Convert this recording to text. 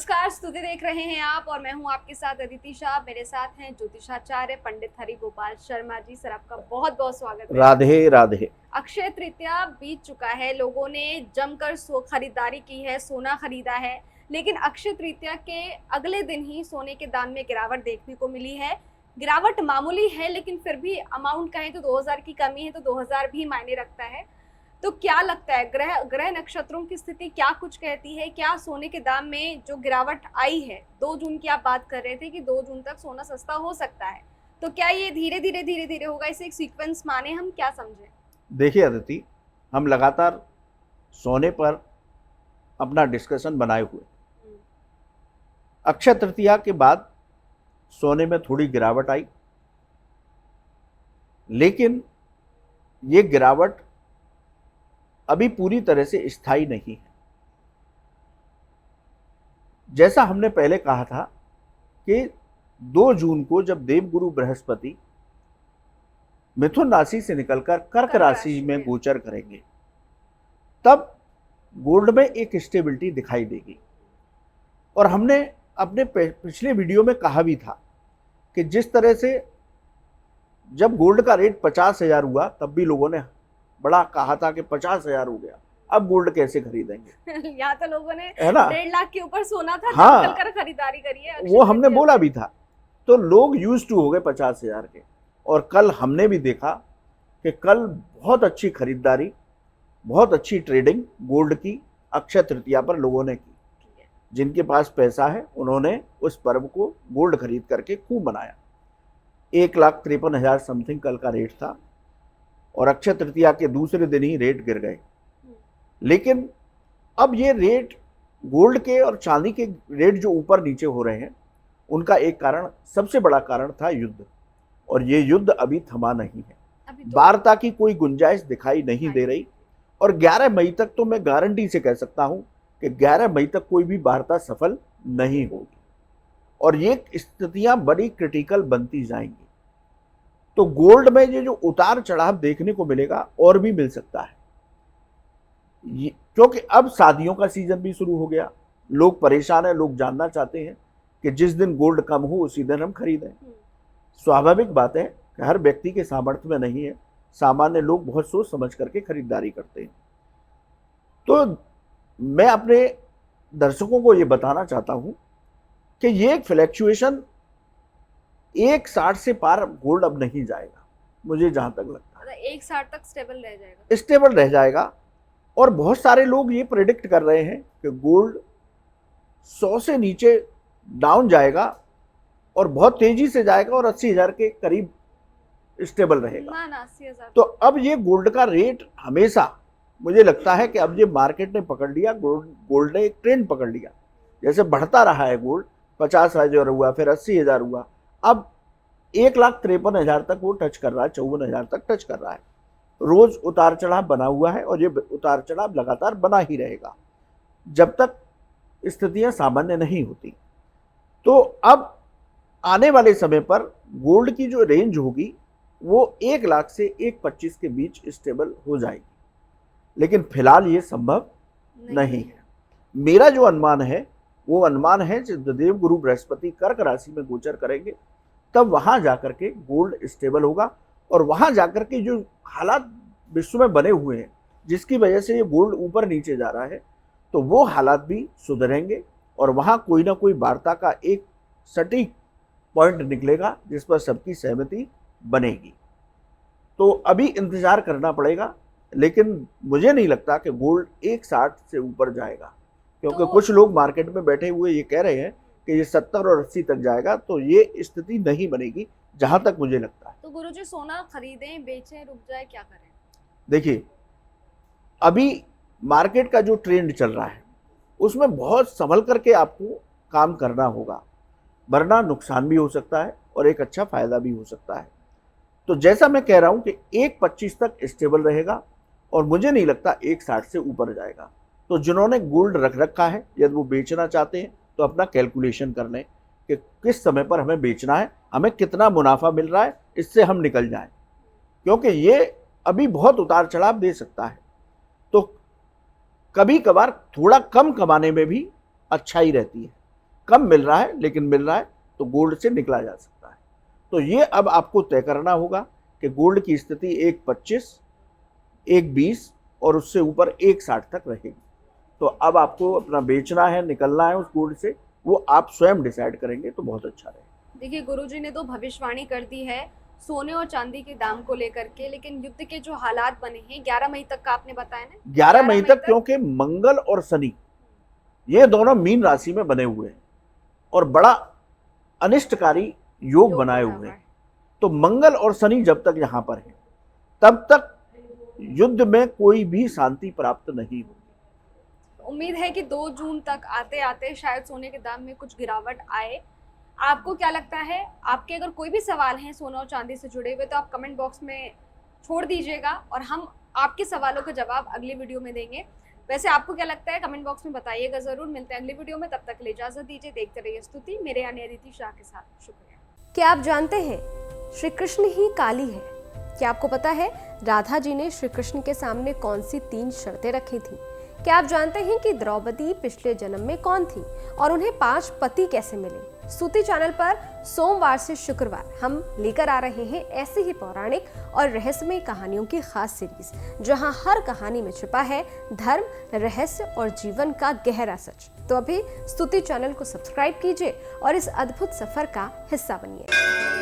नमस्कार, स्तुति देख रहे हैं आप और मैं हूं आपके साथ अदिति शाह। मेरे साथ हैं ज्योतिषाचार्य पंडित हरि गोपाल शर्मा जी। सर, आपका बहुत बहुत स्वागत है। राधे राधे। अक्षय तृतीया बीत चुका है, लोगों ने जमकर खरीदारी की है, सोना खरीदा है, लेकिन अक्षय तृतीया के अगले दिन ही सोने के दाम में गिरावट देखने को मिली है। गिरावट मामूली है, लेकिन फिर भी अमाउंट कहें तो 2000 की कमी है तो 2000 भी मायने रखता है। तो क्या लगता है, ग्रह नक्षत्रों की स्थिति क्या कुछ कहती है? क्या सोने के दाम में जो गिरावट आई है, 2 जून की आप बात कर रहे थे कि 2 जून तक सोना सस्ता हो सकता है, तो क्या ये धीरे धीरे होगा? इसे एक सीक्वेंस माने, हम क्या समझें? देखिए अदिति, हम लगातार सोने पर अपना डिस्कशन बनाए हुए। अक्षय तृतीया के बाद सोने में थोड़ी गिरावट आई, लेकिन ये गिरावट अभी पूरी तरह से स्थायी नहीं है। जैसा हमने पहले कहा था कि 2 जून को जब देवगुरु बृहस्पति मिथुन राशि से निकलकर कर्क राशि में गोचर करेंगे, तब गोल्ड में एक स्टेबिलिटी दिखाई देगी। और हमने अपने पिछले वीडियो में कहा भी था कि जिस तरह से जब गोल्ड का रेट 50,000 हुआ, तब भी लोगों ने बड़ा कहा था कि 50,000 हो गया, अब गोल्ड कैसे खरीदेंगे। यहाँ तो लोगों ने है ना, 1.5 लाख के ऊपर सोना था, हाँ, निकल कर खरीदारी करी है। वो हमने बोला भी था। तो लोग यूज्ड टू हो गए 50,000 के। और कल हमने भी देखा कि कल बहुत अच्छी खरीदारी, बहुत अच्छी ट्रेडिंग गोल्ड की अक्षय तृतीया पर लोगों ने की। जिनके पास पैसा है उन्होंने उस पर्व को गोल्ड खरीद करके खूब मनाया। 1,53,000 समथिंग कल का रेट था और अक्षय तृतीया के दूसरे दिन ही रेट गिर गए। लेकिन अब ये रेट, गोल्ड के और चांदी के रेट जो ऊपर नीचे हो रहे हैं, उनका एक कारण, सबसे बड़ा कारण था युद्ध। और ये युद्ध अभी थमा नहीं है। वार्ता की कोई गुंजाइश दिखाई नहीं दे रही। और 11 मई तक तो मैं गारंटी से कह सकता हूं कि 11 मई तक कोई भी वार्ता सफल नहीं होगी और ये स्थितियां बड़ी क्रिटिकल बनती जाएंगी। तो गोल्ड में ये जो उतार चढ़ाव देखने को मिलेगा और भी मिल सकता है, क्योंकि अब शादियों का सीजन भी शुरू हो गया। लोग परेशान हैं, लोग जानना चाहते हैं कि जिस दिन गोल्ड कम हो उसी दिन हम खरीदें। स्वाभाविक बात है कि हर व्यक्ति के सामर्थ्य में नहीं है, सामान्य लोग बहुत सोच समझ करके खरीदारी करते हैं। तो मैं अपने दर्शकों को ये बताना चाहता हूं कि ये फ्लैक्चुएशन 160 से पार गोल्ड अब नहीं जाएगा, मुझे जहां तक लगता है। 160 तक स्टेबल रह जाएगा, स्टेबल रह जाएगा। और बहुत सारे लोग ये प्रेडिक्ट कर रहे हैं कि गोल्ड 100 से नीचे डाउन जाएगा और बहुत तेजी से जाएगा और 80,000 के करीब स्टेबल रहेगा। 80,000। तो अब ये गोल्ड का रेट हमेशा, मुझे लगता है कि अब ये मार्केट ने पकड़ लिया, गोल्ड ने एक ट्रेंड पकड़ लिया। जैसे बढ़ता रहा है गोल्ड, 50,000 हुआ, फिर 80,000 हुआ, अब 1,53,000 तक वो टच कर रहा है, 54,000 तक टच कर रहा है। रोज उतार चढ़ाव बना हुआ है और ये उतार चढ़ाव लगातार बना ही रहेगा जब तक स्थितियां सामान्य नहीं होती। तो अब आने वाले समय पर गोल्ड की जो रेंज होगी वो 1 लाख से 1,25,000 के बीच स्टेबल हो जाएगी। लेकिन फिलहाल ये संभव नहीं है। मेरा जो अनुमान है वो अनुमान है जब देवगुरु बृहस्पति कर्क राशि में गोचर करेंगे, तब वहां जाकर के गोल्ड स्टेबल होगा। और वहां जाकर के जो हालात विश्व में बने हुए हैं, जिसकी वजह से ये गोल्ड ऊपर नीचे जा रहा है, तो वो हालात भी सुधरेंगे और वहां कोई ना कोई वार्ता का एक सटीक पॉइंट निकलेगा जिस पर सबकी सहमति बनेगी। तो अभी इंतजार करना पड़ेगा, लेकिन मुझे नहीं लगता कि गोल्ड 160 से ऊपर जाएगा, क्योंकि कुछ लोग मार्केट में बैठे हुए ये कह रहे हैं कि ये 70 और 80 तक जाएगा। तो ये स्थिति नहीं बनेगी जहां तक मुझे लगता है। तो गुरुजी, सोना खरीदें, बेचें, रुक जाए, क्या करें? देखिए, अभी मार्केट का जो ट्रेंड चल रहा है उसमें बहुत संभल करके आपको काम करना होगा, वरना नुकसान भी हो सकता है और एक अच्छा फायदा भी हो सकता है। तो जैसा मैं कह रहा हूं कि 1,25,000 तक स्टेबल रहेगा और मुझे नहीं लगता 160 से ऊपर जाएगा। तो जिन्होंने गोल्ड रख रखा है, यदि वो बेचना चाहते हैं तो अपना कैलकुलेशन कर लें कि किस समय पर हमें बेचना है, हमें कितना मुनाफा मिल रहा है, इससे हम निकल जाएं, क्योंकि ये अभी बहुत उतार चढ़ाव दे सकता है। तो कभी कभार थोड़ा कम कमाने में भी अच्छाई रहती है। कम मिल रहा है लेकिन मिल रहा है, तो गोल्ड से निकला जा सकता है। तो ये अब आपको तय करना होगा कि गोल्ड की स्थिति 1.25, 1.20 और उससे ऊपर 1.60 तक रहेगी। तो अब आपको अपना बेचना है, निकलना है उस गोल्ड से, वो आप स्वयं डिसाइड करेंगे तो बहुत अच्छा रहेगा। देखिए गुरुजी ने तो भविष्यवाणी कर दी है सोने और चांदी के दाम को लेकर के, लेकिन युद्ध के जो हालात बने हैं 11 मई तक का आपने बताया ना, 11 मई तक, क्योंकि मंगल और शनि ये दोनों मीन राशि में बने हुए हैं और बड़ा अनिष्टकारी योग बनाए हुए हैं। तो मंगल और शनि जब तक यहाँ पर है तब तक युद्ध में कोई भी शांति प्राप्त नहीं होगी। उम्मीद है कि 2 जून तक आते आते शायद सोने के दाम में कुछ गिरावट आए। आपको क्या लगता है? आपके अगर कोई भी सवाल हैं सोना और चांदी से जुड़े हुए तो आप कमेंट बॉक्स में छोड़ दीजिएगा और हम आपके सवालों का जवाब अगले वीडियो में देंगे। वैसे आपको क्या लगता है कमेंट बॉक्स में बताइएगा ज़रूर। मिलते हैं अगले वीडियो में, तब तक के लिए इजाज़त दीजिए। देखते रहिए स्तुति, मेरे यानी अदिति शाह के साथ। शुक्रिया। क्या आप जानते हैं श्री कृष्ण ही काली है? क्या आपको पता है राधा जी ने श्री कृष्ण के सामने कौन सी 3 शर्तें रखी थी? क्या आप जानते हैं कि द्रौपदी पिछले जन्म में कौन थी और उन्हें 5 पति कैसे मिले? स्तुति चैनल पर सोमवार से शुक्रवार हम लेकर आ रहे हैं ऐसी ही पौराणिक और रहस्यमय कहानियों की खास सीरीज, जहां हर कहानी में छिपा है धर्म, रहस्य और जीवन का गहरा सच। तो अभी स्तुति चैनल को सब्सक्राइब कीजिए और इस अद्भुत सफर का हिस्सा बनिए।